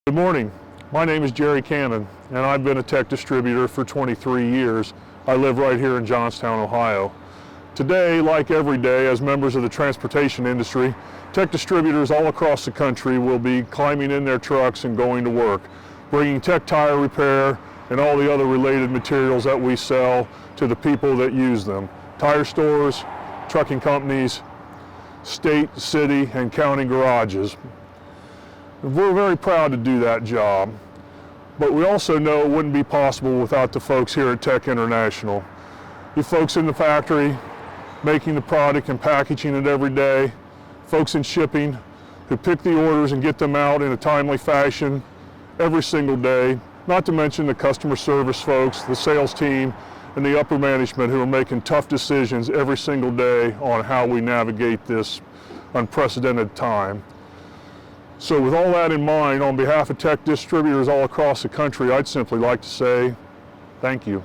Good morning. My name is Jerry Cannon, and I've been a TECH distributor for 23 years. I live right here in Johnstown, Ohio. Today, like every day, as members of the transportation industry, TECH distributors all across the country will be climbing in their trucks and going to work, bringing TECH tire repair and all the other related materials that we sell to the people that use them. Tire stores, trucking companies, state, city, and county garages. We're very proud to do that job, but we also know it wouldn't be possible without the folks here at TECH International. You folks in the factory, making the product and packaging it every day, folks in shipping who pick the orders and get them out in a timely fashion every single day, not to mention the customer service folks, the sales team, and the upper management who are making tough decisions every single day on how we navigate this unprecedented time. So with all that in mind, on behalf of TECH distributors all across the country, I'd simply like to say thank you.